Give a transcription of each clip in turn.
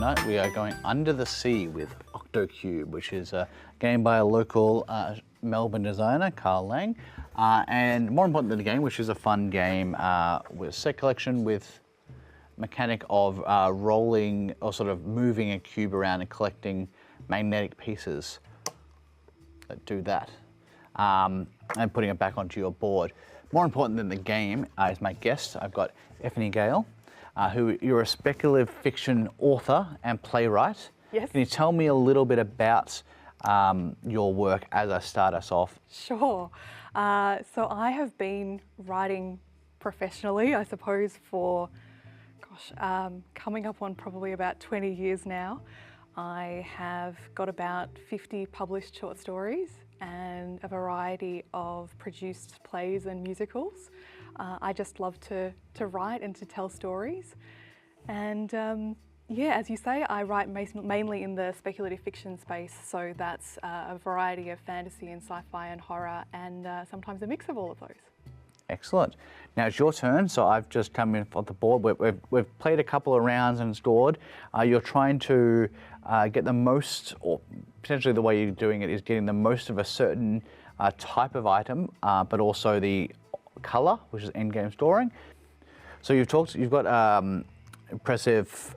tonight we are going under the sea with Octocube, which is a game by a local Melbourne designer, Carl Lang. And more important than the game, which is a fun game with set collection with mechanic of rolling or sort of moving a cube around and collecting magnetic pieces that do that and putting it back onto your board. More important than the game is my guest. I've got Ephiny Gale, who you're a speculative fiction author and playwright. Yes. Can you tell me a little bit about your work as I start us off? Sure. So I have been writing professionally, I suppose, for, coming up on probably about 20 years now. I have got about 50 published short stories and a variety of produced plays and musicals. I just love to write and to tell stories. And yeah, as you say, I write mainly in the speculative fiction space, so that's a variety of fantasy and sci-fi and horror, and sometimes a mix of all of those. Excellent. Now it's your turn, so I've just come in off the board. We've played a couple of rounds and scored. You're trying to get the most, or potentially the way you're doing it is getting the most of a certain type of item, but also the colour, which is endgame storing. So you've got impressive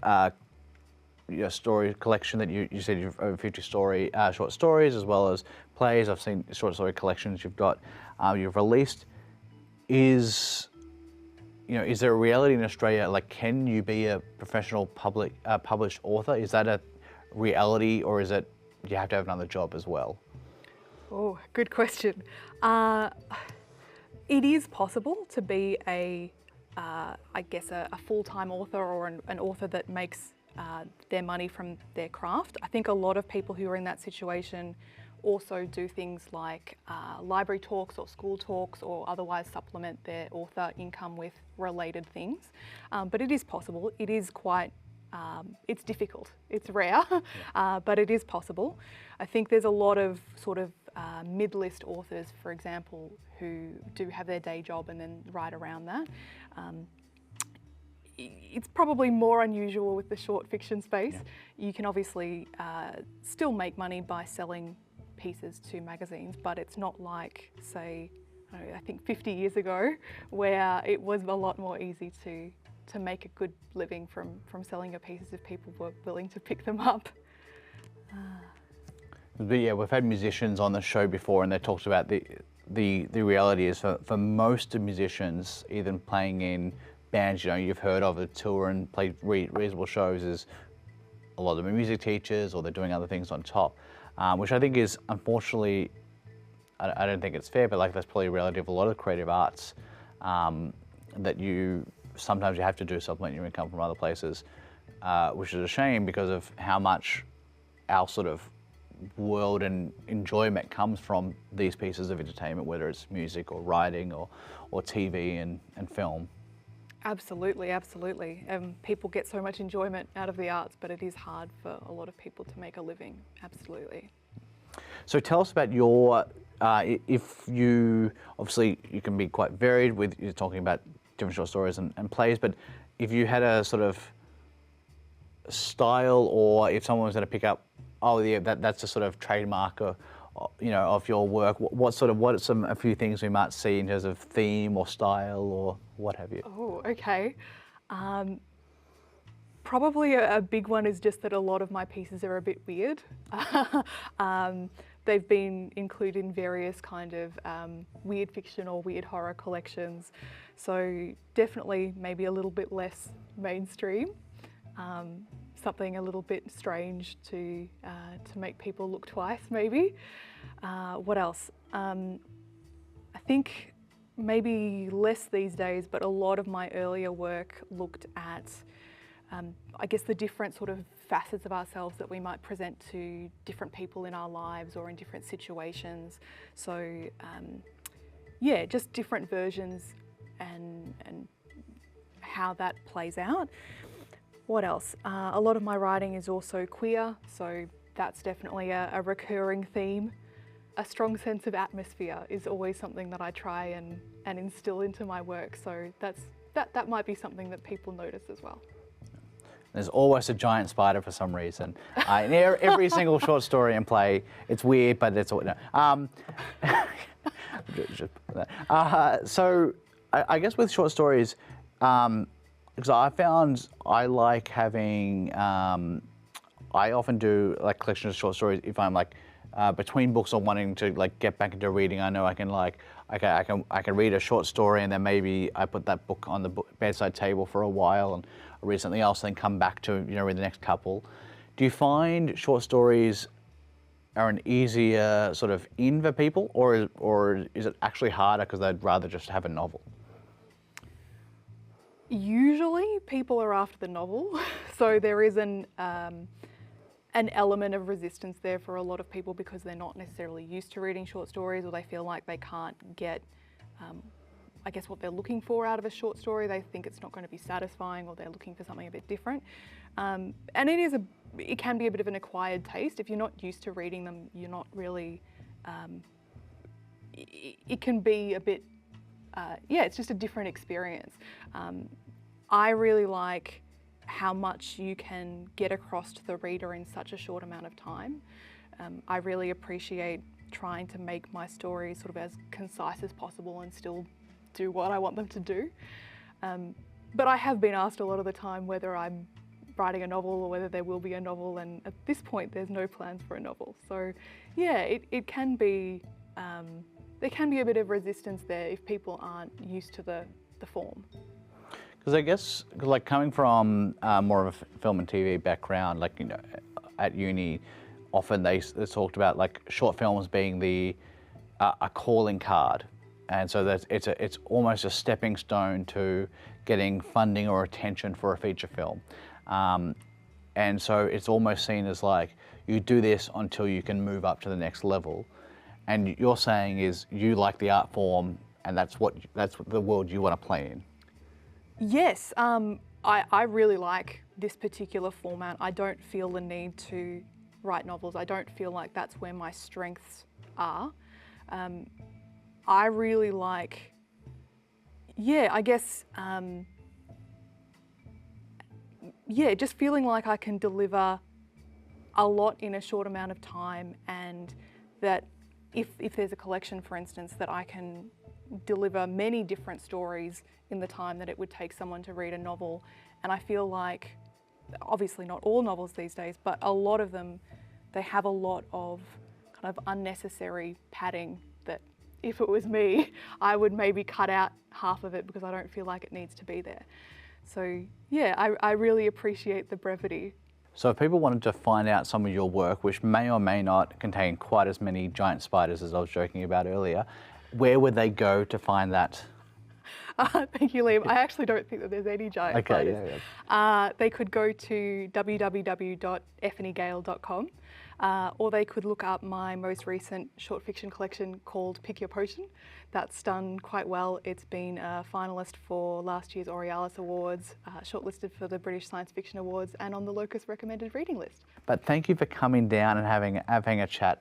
story collection that you said you've over 50 short stories as well as plays. I've seen short story collections you've released. Is there a reality in Australia, like, can you be a professional published author? Is that a reality, or is it you have to have another job as well? Oh, good question. It is possible to be a full-time author or an author that makes their money from their craft. I think a lot of people who are in that situation also do things like library talks or school talks or otherwise supplement their author income with related things. But it is possible. It is quite, it's difficult. It's rare, but it is possible. I think there's a lot of sort of mid-list authors, for example, who do have their day job and then write around that. It's probably more unusual with the short fiction space. Yeah. You can obviously still make money by selling pieces to magazines, but it's not like, say, I think 50 years ago, where it was a lot more easy to make a good living from selling your pieces if people were willing to pick them up. But yeah, we've had musicians on the show before, and they talked about the reality is for most of musicians, even playing in bands you've heard of, that tour and play reasonable shows, is a lot of them are music teachers or they're doing other things on top, which I think is, unfortunately, I don't think it's fair, but like that's probably a reality of a lot of creative arts, that sometimes you have to do supplement your income from other places, which is a shame because of how much our sort of world and enjoyment comes from these pieces of entertainment, whether it's music or writing or TV and film. Absolutely, absolutely. People get so much enjoyment out of the arts, but it is hard for a lot of people to make a living. Absolutely. So tell us about your, obviously you can be quite varied with, you're talking about different short stories and plays, but if you had a sort of style, or if someone was going to pick up, oh yeah, that's a sort of trademark of your work, what are a few things we might see in terms of theme or style or what have you? Oh, okay. Probably a big one is just that a lot of my pieces are a bit weird. They've been included in various kind of weird fiction or weird horror collections. So definitely maybe a little bit less mainstream. Something a little bit strange to make people look twice, maybe. What else? I think maybe less these days, but a lot of my earlier work looked at, I guess, the different sort of facets of ourselves that we might present to different people in our lives or in different situations. So, yeah, just different versions and how that plays out. What else? A lot of my writing is also queer, so that's definitely a recurring theme. A strong sense of atmosphere is always something that I try and instill into my work, so that might be something that people notice as well. There's always a giant spider for some reason. In every single short story and play, it's weird, but it's all. No. So I guess with short stories, because I found I like having. I often do like collections of short stories if I'm like between books or wanting to like get back into reading. I know I can like I can read a short story and then maybe I put that book on the bedside table for a while and read something else, and then come back to read the next couple. Do you find short stories are an easier sort of in for people, or is it actually harder because they'd rather just have a novel? Usually people are after the novel, so there is an element of resistance there for a lot of people because they're not necessarily used to reading short stories, or they feel like they can't get, I guess, what they're looking for out of a short story. They think it's not going to be satisfying, or they're looking for something a bit different. And it can be a bit of an acquired taste. If you're not used to reading them, you're not really, it can be a bit, it's just a different experience. I really like how much you can get across to the reader in such a short amount of time. I really appreciate trying to make my stories sort of as concise as possible and still do what I want them to do. But I have been asked a lot of the time whether I'm writing a novel or whether there will be a novel, and at this point there's no plans for a novel. So yeah, it can be, there can be a bit of resistance there if people aren't used to the form. Because I guess, like coming from more of a film and TV background, like at uni, often they talked about like short films being a calling card, and so that it's almost a stepping stone to getting funding or attention for a feature film, and so it's almost seen as like you do this until you can move up to the next level, and you're saying is you like the art form, and that's the world you want to play in. Yes, I really like this particular format. I don't feel the need to write novels. I don't feel like that's where my strengths are. I really like, I guess, just feeling like I can deliver a lot in a short amount of time, and that if there's a collection, for instance, that I can deliver many different stories in the time that it would take someone to read a novel. And I feel like, obviously not all novels these days, but a lot of them, they have a lot of kind of unnecessary padding that if it was me, I would maybe cut out half of it because I don't feel like it needs to be there. So yeah, I really appreciate the brevity. So if people wanted to find out some of your work, which may or may not contain quite as many giant spiders as I was joking about earlier, where would they go to find that? Thank you, Liam. I actually don't think that there's any giant spiders. Yeah. They could go to www.ephinygale.com, or they could look up my most recent short fiction collection called Pick Your Potion. That's done quite well. It's been a finalist for last year's Aurealis Awards, shortlisted for the British Science Fiction Awards, and on the Locus recommended reading list. But thank you for coming down and having a chat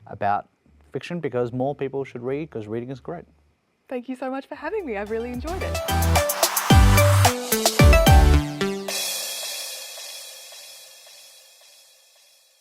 about fiction, because more people should read, because reading is great. Thank you so much for having me. I've really enjoyed it.